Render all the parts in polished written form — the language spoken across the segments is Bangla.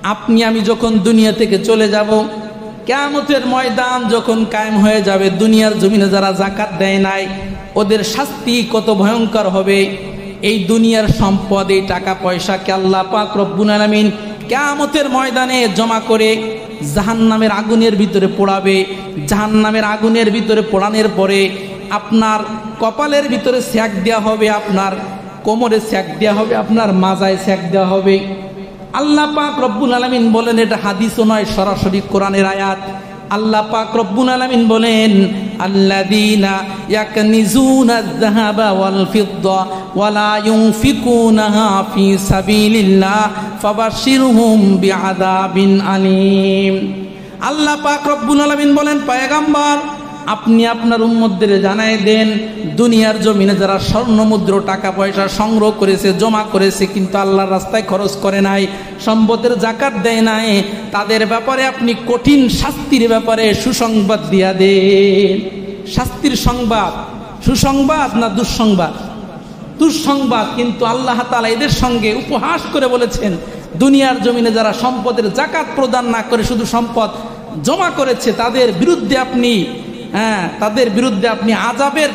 আপনি আমি যখন দুনিয়া থেকে চলে যাব, কিয়ামতের ময়দান যখন কায়েম হয়ে যাবে, দুনিয়ার জমিনে যারা যাকাত দেয় নাই ওদের শাস্তি কত ভয়ঙ্কর হবে। এই দুনিয়ার সম্পদ, এই টাকা পয়সাকে আল্লাহ পাক রব্বুল আলামিন কিয়ামতের ময়দানে জমা করে জাহান্নামের আগুনের ভিতরে পোড়াবে। জাহান্নামের আগুনের ভিতরে পোড়ানোর পরে আপনার কপালের ভিতরে সেক দেওয়া হবে, আপনার কোমরে সেক দেওয়া হবে, আপনার মাজায় সেক দেওয়া হবে। আল্লাহ পাক রব্বুল আলামিন বলেন, এটা হাদিসও নয়, সরাসরি কোরআনের আয়াত। আল্লাহ পাক রব্বুল আলামিন বলেন, আল্লাযীনা ইয়াকনিজুনা আয-যাহাবা ওয়াল ফিদ্দা ওয়া লা ইউনফিকুনাহা ফি সাবিলিল্লাহ ফাবাশশিরহুম বিআযাবিন আলীম। আল্লাহ পাক রব্বুল আলামিন বলেন, পয়গম্বর আপনি আপনার উম্মতদের জানায় দেন, দুনিয়ার জমিনে যারা স্বর্ণ মুদ্রা টাকা পয়সা সংগ্রহ করেছে, জমা করেছে, কিন্তু আল্লাহর রাস্তায় খরচ করে নাই, সম্পদের যাকাত দেয় নাই, তাদের ব্যাপারে আপনি কঠিন শাস্তির ব্যাপারে সুসংবাদ দিয়া দেন। শাস্তির সংবাদ, সুসংবাদ না দুঃসংবাদ? দুঃসংবাদ। কিন্তু আল্লাহ তাআলা এদের সঙ্গে উপহাস করে বলেছেন, দুনিয়ার জমিনে যারা সম্পদের যাকাত প্রদান না করে শুধু সম্পদ জমা করেছে, তাদের বিরুদ্ধে আপনি আযাবের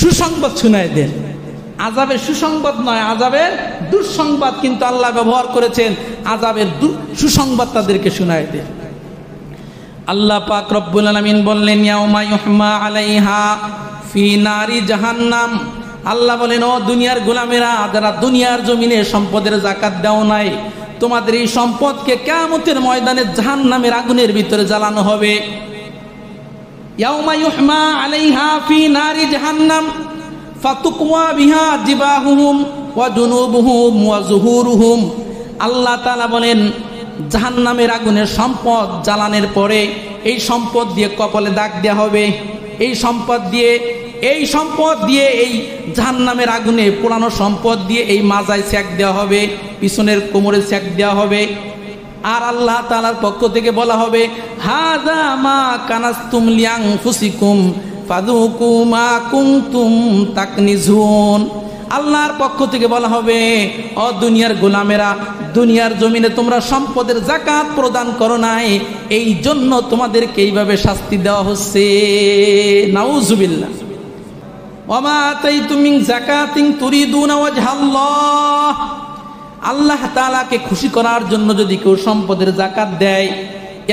সুসংবাদ শুনায় দেন। আযাবের সুসংবাদ নয়, আযাবের দুঃসংবাদ কিন্তু আল্লাহ ব্যবহার করেছেন, আযাবের সুসংবাদ তাদেরকে শুনায় দেন। আল্লাহ পাক রব্বুল আলামিন বললেন, ইয়াউমা ইউহমা আলাইহা ফি নারি জাহান্নাম। আল্লাহ বলেন, ও দুনিয়ার গোলামেরা, যারা দুনিয়ার জমিনে সম্পদের যাকাত দাও নাই, তোমাদের এই সম্পদকে কিয়ামতের ময়দানে জাহান্নামের আগুনের ভিতরে জ্বালানো হবে। ইয়াউমা ইউহমা আলাইহা ফি নারি জাহান্নাম ফাতুকওয়া বিহা জিবাহুহুম ওয়া জুনুবুহুম ওয়া যুহুরুহুম। আল্লাহ তাআলা বলেন, জাহান্নামের আগুনের সম্পদ জ্বালানোর পরে এই সম্পদ দিয়ে কপালে দাগ দেওয়া হবে, এই সম্পদ দিয়ে এই জাহান্নামের আগুনে পোড়ানো সম্পদ দিয়ে এই মাজায় সেক দেওয়া হবে, পিছনের কোমরে সেক দেওয়া হবে। আর আল্লাহ তাআলার পক্ষ থেকে বলা হবে, হাযা মা কানাসতুম লিআনফুসিকুম ফাযুকু মা কুনতুম তাকনিজুন। আল্লাহর পক্ষ থেকে বলা হবে, ও দুনিয়ার গোলামেরা, দুনিয়ার জমিনে তোমরা সম্পদের যাকাত প্রদান করো নাই, এই জন্য তোমাদেরকে এইভাবে শাস্তি দেওয়া হচ্ছে। নাউযুবিল্লাহ। ওয়া মা আতাইতুম মিন যাকাতিন তুরিদুনা ওয়াজহাল্লাহ। আল্লাহ তাআলাকে খুশি করার জন্য যদি কেউ সম্পদের যাকাত দেয়,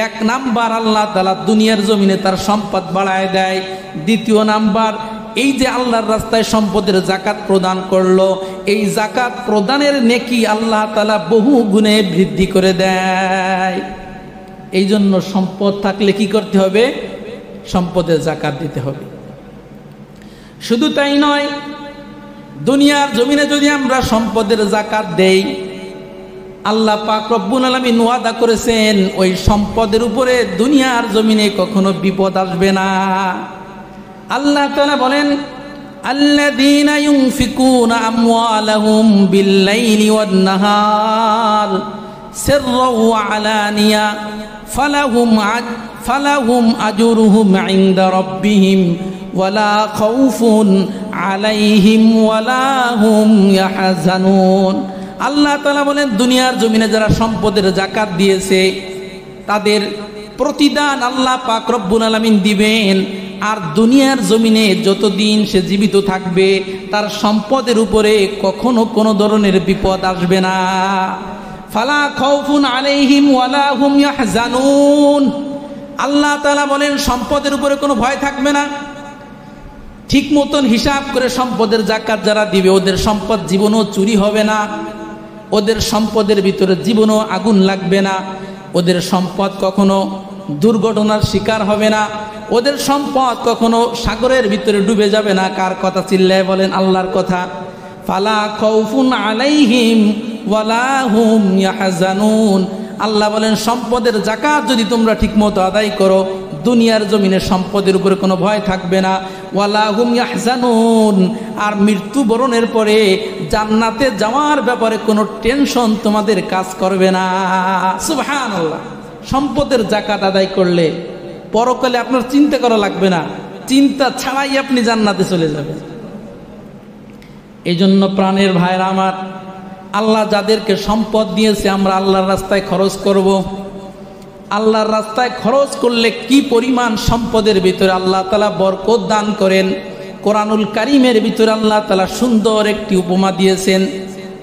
এক নাম্বার আল্লাহ তাআলা দুনিয়ার জমিনে তার সম্পদ বাড়ায় দেয়। দ্বিতীয় নাম্বার, এই যে আল্লাহর রাস্তায় সম্পদের যাকাত প্রদান করলো, এই যাকাত প্রদানের নেকি আল্লাহ তাআলা বহু গুণে বৃদ্ধি করে দেয়। এই জন্য সম্পদ থাকলে কি করতে হবে? সম্পদের যাকাত দিতে হবে। শুধু তাই নয়, দুনিয়ার জমিনে যদি আমরা সম্পদের যাকাত দেই, আল্লাহ পাক রব্বুল আলামিন ওয়াদা করেছেন ওই সম্পদের উপরে দুনিয়ার জমিনে কখনো বিপদ আসবে না। আল্লাহ তাআলা বলেন, আল্লাযীনা ইউনফিকুনা আমওয়ালাহুম বিল-লাইলি ওয়ান-নাহার সিররান ওয়া আলানিয়া ফালাহুম আজরুহুম ইনদা রাব্বিহিম ওয়ালা খাউফুন আলাইহিম ওয়ালা হুম ইয়াহজানুন। আল্লাহ তাআলা বলেন, দুনিয়ার জমিনে যারা সম্পদের যাকাত দিয়েছে তাদের প্রতিদান আল্লাহ পাক রব্বুল আলামিন দিবেন। আর দুনিয়ার জমিনে যতদিন সে জীবিত থাকবে তার সম্পদের উপরে কখনো কোনো ধরনের বিপদ আসবে না। ফালা খাউফুন আলাইহিম ওয়ালা হুম ইয়াহজানুন। আল্লাহ তাআলা বলেন, সম্পদের উপরে কোনো ভয় থাকবে না। ঠিক মতন হিসাব করে সম্পদের যাকাত যারা দিবে, ওদের সম্পদ জীবনও চুরি হবে না, ওদের সম্পদের ভিতরে জীবনও আগুন লাগবে না, ওদের সম্পদ কখনো দুর্ঘটনার শিকার হবে না, ওদের সম্পদ কখনো সাগরের ভিতরে ডুবে যাবে না। কার কথা চিল্লায় বলেন? আল্লাহর কথা। ফালা খাউফুন আলাইহিম ওয়ালা হুম ইয়াহজানুন। আল্লাহ বলেন, সম্পদের যাকাত যদি তোমরা ঠিকমতো আদায় করো, দুনিয়ার জমিনে সম্পদের উপরে কোনো ভয় থাকবে না। ওয়ালা হুম ইয়াহজানুন। আর মৃত্যুবরণের পরে জান্নাতে যাওয়ার ব্যাপারে কোনো টেনশন তোমাদের কাজ করবে না। সুবহানাল্লাহ। সম্পদের যাকাত আদায় করলে পরকালে আপনার চিন্তা করা লাগবে না, চিন্তা ছাড়াই আপনি জান্নাতে চলে যাবেন। এই জন্য প্রাণের ভাইরা আমার, আল্লাহ যাদেরকে সম্পদ দিয়েছে আমরা আল্লাহর রাস্তায় খরচ করব। আল্লাহর রাস্তায় খরচ করলে কি পরিমাণ সম্পদের ভিতরে আল্লাহ তাআলা বরকত দান করেন। কোরআনুল কারীমের ভিতরে আল্লাহ তাআলা সুন্দর একটি উপমা দিয়েছেন।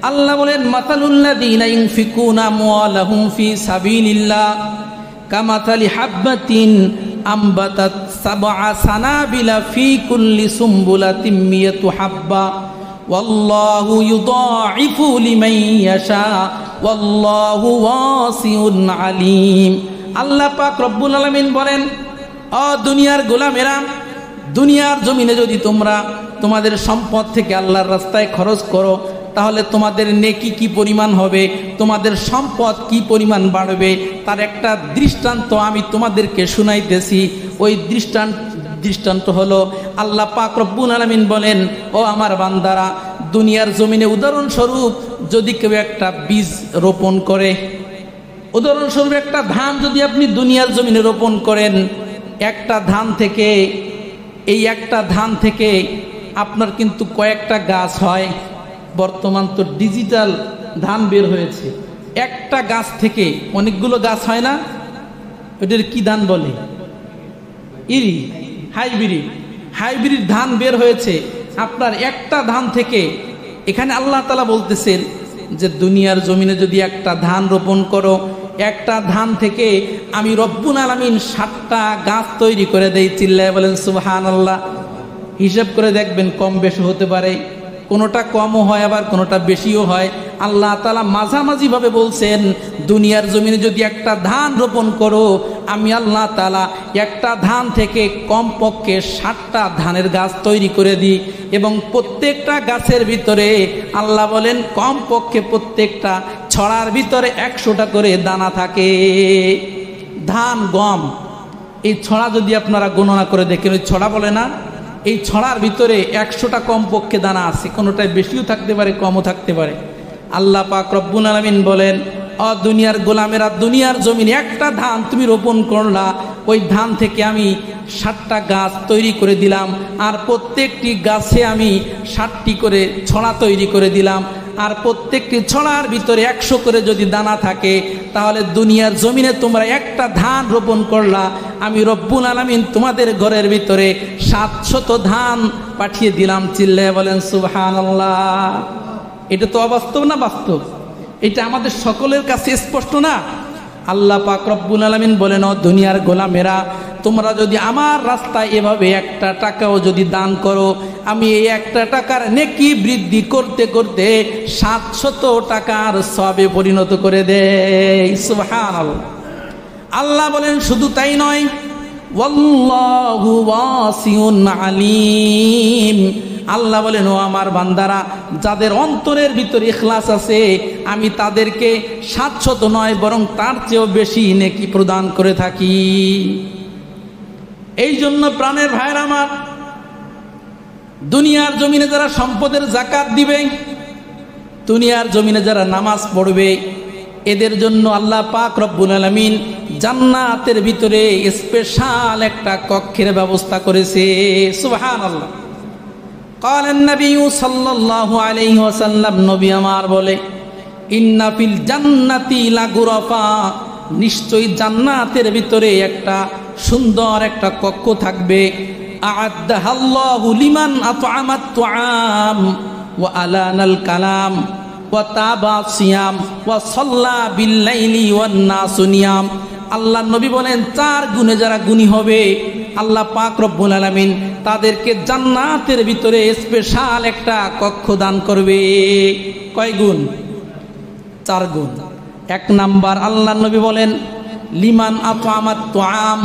আল্লাহ বলেন, মাতালুল্লাযীনা ইউনফিকুনা আমওয়ালাহুম ফি সাবিলিল্লাহ কামাতালি হাববাতিন আমবাতাত সাবআ সানাবিলা ফি কুল্লি সুমবুলাতিন মিয়াতু হাব্বা ওয়াল্লাহু ইউদাঈফু লিমান ইয়াশা ওয়াল্লাহু ওয়াসিউন আলীম। আল্লাহ পাক রব্বুল আলামিন বলেন, ও দুনিয়ার গোলামেরা, দুনিয়ার জমিনে যদি তোমরা তোমাদের সম্পদ থেকে আল্লাহর রাস্তায় খরচ করো তাহলে তোমাদের নেকি কি পরিমাণ হবে, তোমাদের সম্পদ কি পরিমাণ বাড়বে, তার একটা দৃষ্টান্ত আমি তোমাদেরকে শুনাইতেছি। ওই দৃষ্টান্ত হলো আল্লাহ পাক রব্বুল আলামিন বলেন, ও আমার বান্দারা, দুনিয়ার জমিনে উদাহরণস্বরূপ যদি কেউ একটা বীজ রোপণ করে, উদাহরণস্বরূপ একটা ধান যদি আপনি দুনিয়ার জমিনে রোপণ করেন, একটা ধান থেকে, এই একটা ধান থেকে আপনার কিন্তু কয়েকটা গাছ হয়। বর্তমান তো ডিজিটাল ধান বের হয়েছে, একটা গাছ থেকে অনেকগুলো গাছ হয় না, ওটার কি ধান বলে, ইরি হাইব্রিড ধান বের হয়েছে আপনার একটা ধান থেকে। এখানে আল্লাহ তাআলা বলতেছেন যে দুনিয়ার জমিনে যদি একটা ধান রোপণ করো, একটা ধান থেকে আমি রব্বুল আলামিন 7টা গাছ তৈরি করে দেই। চিল্লায় বলেন সুবহানাল্লাহ। হিসাব করে দেখবেন কম বেশি হতে পারে, কোনোটা কমও হয় আবার কোনোটা বেশিও হয়। আল্লাহ তাআলা মাঝামাঝি ভাবে বলছেন, দুনিয়ার জমিনে যদি একটা ধান রোপণ করো, আমি আল্লাহ তাআলা একটা ধান থেকে কমপক্ষে 7টা ধানের গাছ তৈরি করে দিই, এবং প্রত্যেকটা গাছের ভিতরে আল্লাহ বলেন কমপক্ষে প্রত্যেকটা ছড়ার ভিতরে 100টা করে দানা থাকে। ধান, গম, এই ছড়া যদি আপনারা গণনা করে দেখেন, ওই ছড়া বলে না, এই ছড়ার ভিতরে 100টা কমপক্ষে দানা আছে, কোনোটায় বেশিও থাকতে পারে কমও থাকতে পারে। আল্লাহ পাক রব্বুল আলামিন বলেন, ও দুনিয়ার গোলামেরা, দুনিয়ার জমিনে একটা ধান তুমি রোপণ করলা, ওই ধান থেকে আমি 7টা গাছ তৈরি করে দিলাম, আর প্রত্যেকটি গাছে আমি 7টি করে ছড়া তৈরি করে দিলাম, আর প্রত্যেকটি ছড়ার ভিতরে 100 করে যদি দানা থাকে, তাহলে দুনিয়ার জমিনে তোমরা একটা ধান রোপণ করলা, আমি রব্বুল আলামিন তোমাদের ঘরের ভিতরে 700 ধান পাঠিয়ে দিলাম। চিল্লায় বলেন সুবহানাল্লাহ। এটা তো অবাস্তব না বাস্তব? এটা আমাদের সকলের কাছে স্পষ্ট না? আল্লাহ পাক রব্বুল আলামিন বলেন, ও দুনিয়ার গোলামেরা, তোমরা যদি আমার রাস্তায় এভাবে একটা টাকাও যদি দান করো, আমি এই একটা টাকার নেকি বৃদ্ধি করতে করতে 700 টাকার সওয়াবে পরিণত করে দেই। সুবহানাল্লাহ। আল্লাহ বলেন শুধু তাই নয়, ওয়াল্লাহু ওয়াসিউন আলীম। আল্লাহ বলেন, ও আমার বান্দারা, যাদের অন্তরের ভিতরে ইখলাস আছে, আমি তাদেরকে 700 নয় বরং তার চেয়েও বেশি নেকি প্রদান করে থাকি। এই জন্য প্রাণের ভাইরা আমার, দুনিয়ার জমিনে যারা সম্পদের যাকাত দিবে, দুনিয়ার জমিনে যারা নামাজ পড়বে, এদের জন্য আল্লাহ পাক রব্বুল আলামিন জান্নাতের ভিতরে স্পেশাল একটা কক্ষের ব্যবস্থা করেছে। সুবহানাল্লাহ। قال النبي صلى الله عليه وسلم, নবী আমার বলে, ইন্না ফিল জান্নাতি লাগুরাফা, নিশ্চয়ই জান্নাতের ভিতরে একটা সুন্দর একটা কক্ষ থাকবে। আ'আদ্দাহাল্লাহু লিমান আত'আমাত তুআম ওয়া আলানাল কালাম ওয়া তাবা সিয়াম ওয়া সাল্লা বিল লাইলি ওয়ান নাসু নিয়াম। আল্লাহ নবী বলেন, 4 গুণে যারা গুণী হবে, আল্লাহ পাক রব্বুল আলামিন তাদেরকে জান্নাতের ভিতরে স্পেশাল একটা কক্ষ দান করবে। কয় গুণ? 4 গুণ। 1 নাম্বার, আল্লাহ নবী বলেন, লিমান আত'আমাত তুআম,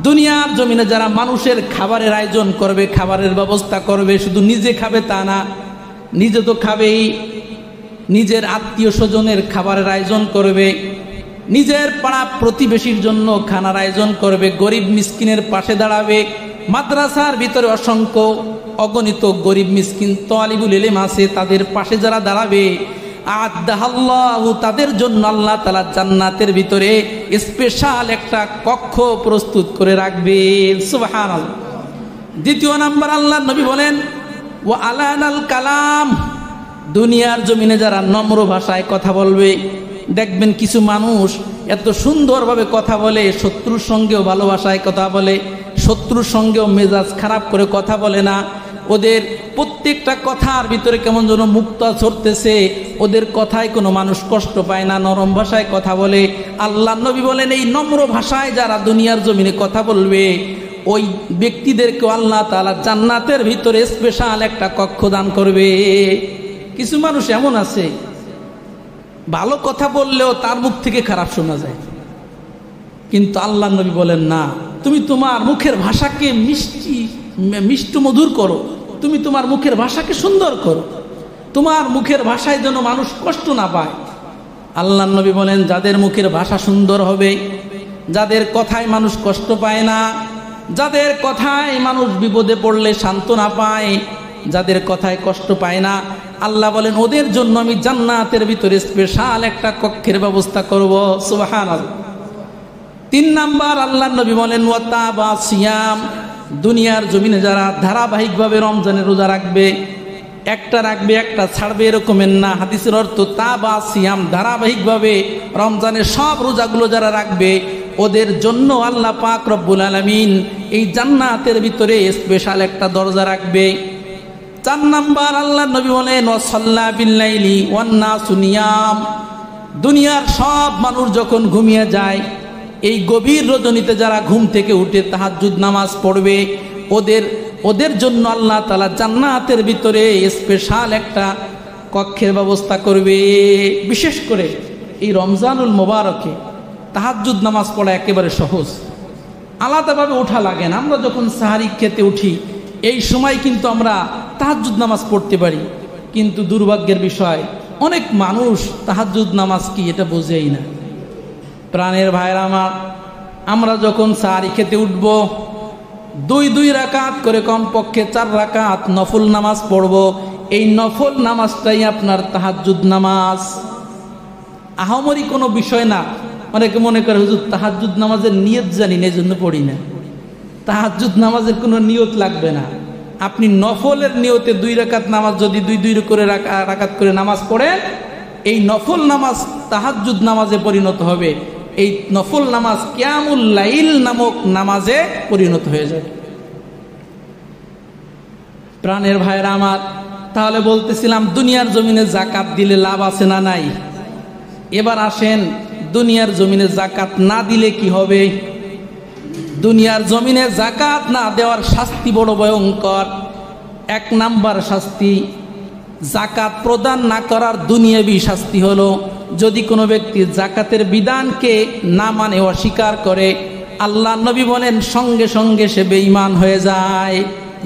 দুনিয়ার জমিনে যারা মানুষের খাবারের আয়োজন করবে, খাবারের ব্যবস্থা করবে, শুধু নিজে খাবে তা না, নিজে তো খাবেই, নিজের আত্মীয় স্বজনের খাবারের আয়োজন করবে, নিজের পাড়া প্রতিবেশীর জন্য খানার আয়োজন করবে, গরিব মিসকিনের পাশে দাঁড়াবে। মাদ্রাসার ভিতরে অসংখ্য অগণিত গরিব মিসকিন তালিবুল ইলম আছে, তাদের পাশে যারা দাঁড়াবে, আ'আদ্দাহাল্লাহু, তাদের জন্য আল্লাহ তাআলা জান্নাতের ভিতরে স্পেশাল একটা কক্ষ প্রস্তুত করে রাখবে। সুবহানাল্লাহ। 2 নাম্বার, আল্লাহ নবী বলেন, ওয়া আলানাল কালাম, দুনিয়ার জমিনে যারা নম্র ভাষায় কথা বলবে, দেখবেন কিছু মানুষ এত সুন্দরভাবে কথা বলে, শত্রুর সঙ্গেও ভালো ভাষায় কথা বলে, শত্রুর সঙ্গেও মেজাজ খারাপ করে কথা বলে না। ওদের প্রত্যেকটা কথার ভিতরে কেমন যেন মুক্তা ছড়তেছে, ওদের কথায় কোনো মানুষ কষ্ট পায় না, নরম ভাষায় কথা বলে। আল্লাহ নবী বলেন, এই নম্র ভাষায় যারা দুনিয়ার জমিনে কথা বলবে, ওই ব্যক্তিদেরকে আল্লাহ তাআলা জান্নাতের ভিতরে স্পেশাল একটা কক্ষ দান করবে। কিছু মানুষ এমন আছে, ভালো কথা বললেও তার মুখ থেকে খারাপ শোনা যায়, কিন্তু আল্লাহ নবী বলেন না, তুমি তোমার মুখের ভাষাকে মিষ্টি মধুর করো, তুমি তোমার মুখের ভাষাকে সুন্দর করো, তোমার মুখের ভাষায় যেন মানুষ কষ্ট না পায়। আল্লাহ নবী বলেন, যাদের মুখের ভাষা সুন্দর হবে, যাদের কথায় মানুষ কষ্ট পায় না, যাদের কথায় মানুষ বিপদে পড়লে সান্ত্বনা পায়, যাদের কথায় কষ্ট পায় না, আল্লাহ বলেন ওদের জন্য আমি জান্নাতের ভিতরে স্পেশাল একটা কক্ষের ব্যবস্থা করব। সুবহানাল্লাহ। 3 নাম্বার আল্লাহ নবী বলেন, ওয়াতাবা সিয়াম, দুনিয়ার জমিনে যারা ধারাবাহিকভাবে রমজানের রোজা রাখবে, একটা রাখবে একটা ছাড়বে এরকমের না। হাদিসের অর্থ তাবা সিয়াম, ধারাবাহিকভাবে রমজানের সব রোজাগুলো যারা রাখবে, ওদের জন্য আল্লাহ পাক রব্বুল আলামিন এই জান্নাতের ভিতরে স্পেশাল একটা দরজা রাখবে। 4 নাম্বার আল্লাহ নবী বলেন, ওয়াসাল্লা বিল্লাইলি ওয়ান নাসু নিয়াম, দুনিয়ার সব মানুষ যখন ঘুমিয়ে যায়, এই গভীর রজনীতে যারা ঘুম থেকে উঠে তাহাজ্জুদ নামাজ পড়বে, ওদের জন্য আল্লাহ তাআলা জান্নাতের ভিতরে স্পেশাল একটা কক্ষের ব্যবস্থা করবে। বিশেষ করে এই রমজানুল মোবারকে তাহাজ্জুদ নামাজ পড়া একেবারে সহজ, আলাদাভাবে ওঠা লাগে না। আমরা যখন সাহারি খেতে উঠি, এই সময় কিন্তু আমরা তাহাজ্জুদ নামাজ পড়তে পারি, কিন্তু দুর্ভাগ্যের বিষয় অনেক মানুষ তাহাজ্জুদ নামাজ কি এটা বোঝেই না। প্রাণের ভাইরা আমার, আমরা যখন সাহারি খেতে উঠব, 2 রাকাত করে কমপক্ষে 4 রাকাত নফল নামাজ পড়ব। এই নফল নামাজটাই আপনার তাহাজ্জুদ নামাজ। আহামরি কোনো বিষয় না। অনেকে মনে করে, হুজুর তাহাজ্জুদ নামাজের নিয়ত জানি না, এই জন্য পড়ি না। তাহাজ্জুদ নামাজের কোনো নিয়ত লাগবে না। আপনি নফলের নিয়তে 2 রাকাত নামাজ যদি 2 করে রাকাত করে নামাজ পড়েন, এই নফল নামাজ তাহাজ্জুদ নামাজে পরিণত হবে। এই নফল নামাজ কিয়ামুল লাইল নামক নামাজে পরিণত হয়ে যাবে। প্রাণের ভাইরা আমার, তাহলে বলতেছিলাম দুনিয়ার জমিনে যাকাত দিলে লাভ আছে না নাই? এবার আসেন, দুনিয়ার জমিনে যাকাত না দিলে কি হবে? দুনিয়ার জমিনে যাকাত না দেওয়ার শাস্তি বড় ভয়ঙ্কর। 1 নাম্বার শাস্তি, যাকাত প্রদান না করার দুনিয়াবি শাস্তি হলো, যদি কোনো ব্যক্তি যাকাতের বিধানকে না মানে অস্বীকার করে, আল্লাহ নবী বলেন সঙ্গে সঙ্গে সে বেঈমান হয়ে যায়।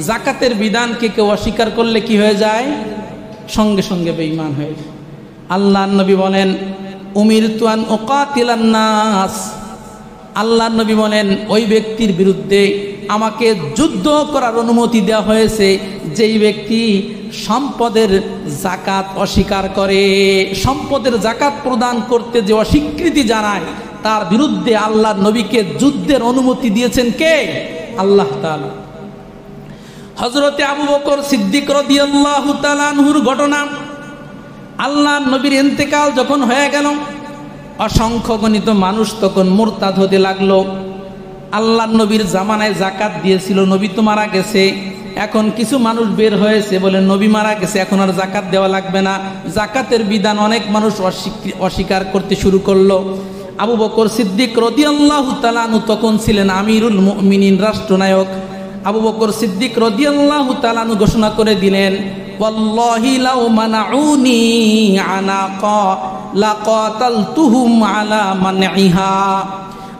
যাকাতের বিধানকে কেউ অস্বীকার করলে কি হয়ে যায়? সঙ্গে সঙ্গে বেঈমান হয়ে যায়। আল্লাহ নবী বলেন, উমিরতু আন উকাতিলান নাস, আল্লাহ নবী বলেন ওই ব্যক্তির বিরুদ্ধে আমাকে যুদ্ধ করার অনুমতি দেওয়া হয়েছে যেই ব্যক্তি সম্পদের যাকাত অস্বীকার করে। সম্পদের যাকাত প্রদান করতে যে অস্বীকৃতি জানায়, তার বিরুদ্ধে আল্লাহ নবীকে যুদ্ধের অনুমতি দিয়েছেন কে? আল্লাহ তাআলা। হযরতে আবু বকর সিদ্দিক রাদিয়াল্লাহু তাআলা আনহুর ঘটনা, আল্লাহ নবীর ইন্তেকাল যখন হয়ে গেল, অসংখ্য গণিত মানুষ তখন মুরতাদ হতে লাগলো। আল্লাহ নবীর জামানায় যাকাত দিয়েছিল, নবী তো মারা গেছে, এখন কিছু মানুষ বের হয়েছে বলে নবী মারা গেছে, এখন আর যাকাত দেওয়া লাগবে না। যাকাতের বিধান অনেক মানুষ অস্বীকার করতে শুরু করলো। আবু বকর সিদ্দিক রাদিয়াল্লাহু তাআলা আনহু তখন ছিলেন আমিরুল মুমিনিন, রাষ্ট্রনায়ক। আবু বকর সিদ্দিক রাদিয়াল্লাহু তাআলা আনহু ঘোষণা করে দিলেন, ওয়াল্লাহি লাউ মানাউনি আনাকা লাকাতালতুহুম আলা মানইহা।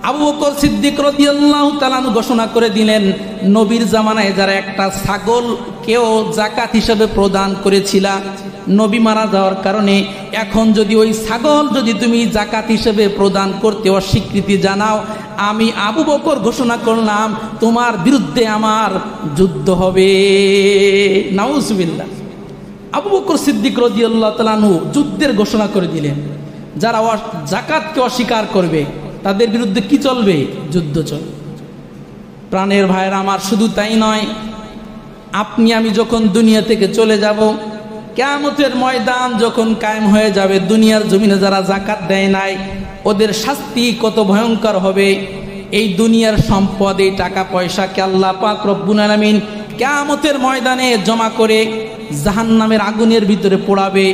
আবু বকর সিদ্দিক রাদিয়াল্লাহু তাআলা আনহু ঘোষণা করে দিলেন, নবীর জামানায় যারা একটা ছাগল কেউ যাকাত হিসেবে প্রদান করেছিল, নবী মারা যাওয়ার কারণে এখন যদি ওই ছাগল যদি তুমি যাকাত হিসেবে প্রদান করতে অস্বীকৃতি জানাও, আমি আবু বকর ঘোষণা করলাম তোমার বিরুদ্ধে আমার যুদ্ধ হবে। নাউজুবিল্লাহ। আবু বকর সিদ্দিক রাদিয়াল্লাহু তাআলা আনহু যুদ্ধের ঘোষণা করে দিলেন। যারা যাকাতকে অস্বীকার করবে তাদের বিরুদ্ধে কি চলবে? যুদ্ধ চলবে। প্রাণের ভাইয়েরা আমার, শুধু তাই নয়, আপনি আমি যখন দুনিয়া থেকে চলে যাব, কিয়ামতের ময়দান যখন কায়েম হয়ে যাবে, দুনিয়ার জমিনে যারা যাকাত দেয় নাই ওদের শাস্তি কত ভয়ঙ্কর হবে। এই দুনিয়ার সম্পদ, এই টাকা পয়সাকে আল্লাহ পাক রব্বুল আলামিন কিয়ামতের ময়দানে জমা করে জাহান্নামের আগুনের ভিতরে পোড়াবে।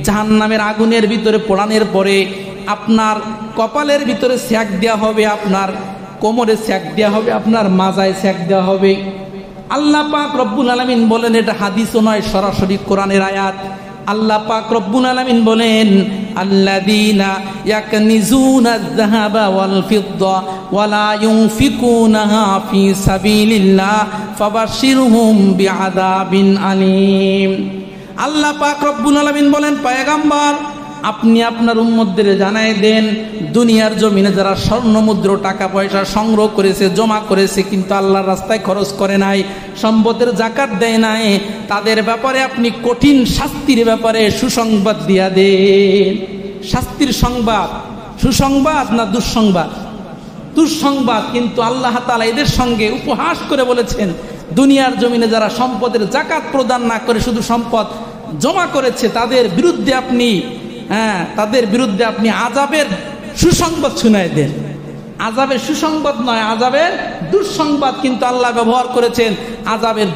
জাহান্নামের আগুনের ভিতরে পোড়ানোর পরে আপনার কপালের ভিতরে সেক দেওয়া হবে, আপনার কোমরে সেক দেওয়া হবে, আপনার মাজায় সেক দেওয়া হবে। আল্লাহ পাক রব্বুল আলামিন বলেন, এটা হাদিসও নয়, সরাসরি কোরআনের আয়াত। আল্লাহ পাক রব্বুল আলামিন বলেন, আল্লাযীনা ইয়াকনিজুনা আয-যাহাবা ওয়াল ফিদ্দা ওয়া লা ইউনফিকুনাহা ফি সাবিলিল্লাহ ফাবাশশিরহুম বিআযাবিন আলীম। আল্লাহ পাক রব্বুল আলামিন বলেন, পয়গম্বর আপনি আপনার উম্মতদের জানাই দেন, দুনিয়ার জমিনে যারা স্বর্ণ মুদ্রা টাকা পয়সা সংগ্রহ করেছে, জমা করেছে, কিন্তু আল্লাহর রাস্তায় খরচ করে নাই, সম্পদের যাকাত দেয় নাই, তাদের ব্যাপারে আপনি কঠিন শাস্তির ব্যাপারে সুসংবাদ দিয়া দেন। শাস্তির সংবাদ, সুসংবাদ না দুঃসংবাদ? দুঃসংবাদ। কিন্তু আল্লাহ তাআলা এদের সঙ্গে উপহাস করে বলেছেন, দুনিয়ার জমিনে যারা সম্পদের যাকাত প্রদান না করে শুধু সম্পদ জমা করেছে, তাদের বিরুদ্ধে আপনি তাদের বিরুদ্ধে আপনি আযাবের সুসংবাদ শুনায় দেন। আযাবের সুসংবাদ নয়, আযাবের দুঃসংবাদ কিন্তু আল্লাহ ব্যবহার করেছেন। আযাবের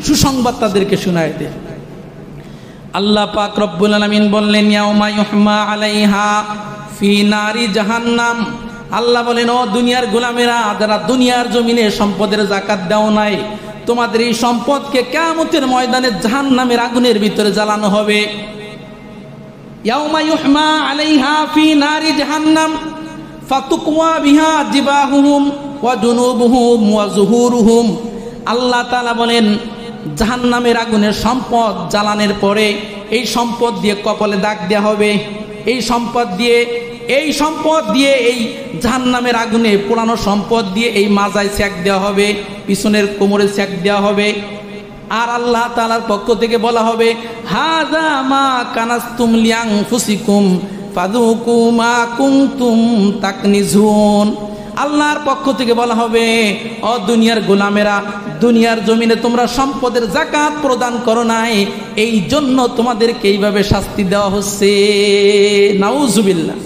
সুসংবাদ তাদেরকে শুনায় দেন। আল্লাহ পাক রব্বুল আলামিন বললেন, ইয়াউমা ইউহমা আলাইহা ফি নারি জাহান্নাম। আল্লাহ বলেন, ও দুনিয়ার গোলামেরা, যারা দুনিয়ার জমিনে সম্পদের যাকাত দাও নাই, তোমাদের এই সম্পদকে কিয়ামতের ময়দানে জাহান্নামের আগুনের ভিতরে জ্বালানো হবে। ইয়াউমা ইউহমা আলাইহা ফি নারি জাহান্নাম ফাতুকওয়া বিহা জিবাহুহুম ওয়া জুনুবুহুম ওয়া যুহুরুহুম। আল্লাহ তাআলা বলেন, জাহান্নামের আগুনের সম্পদ জ্বালানোর পরে এই সম্পদ দিয়ে কপালে দাগ দেওয়া হবে, এই সম্পদ দিয়ে এই জাহান্নামের আগুনে পোড়ানো সম্পদ দিয়ে এই মাজায় সেক দেওয়া হবে, পিছনের কোমরে সেক দেওয়া হবে। আর আল্লাহ তাআলার পক্ষ থেকে বলা হবে, হাযা মা কানাসতুম লিআনফুসিকুম ফাযুকু মা কুনতুম তাকনিজুন। আল্লাহর পক্ষ থেকে বলা হবে, ও দুনিয়ার গোলামেরা, দুনিয়ার জমিনে তোমরা সম্পদের যাকাত প্রদান করো নাই, এই জন্য তোমাদেরকে এইভাবে শাস্তি দেওয়া হচ্ছে। নাউজুবিল্লাহ।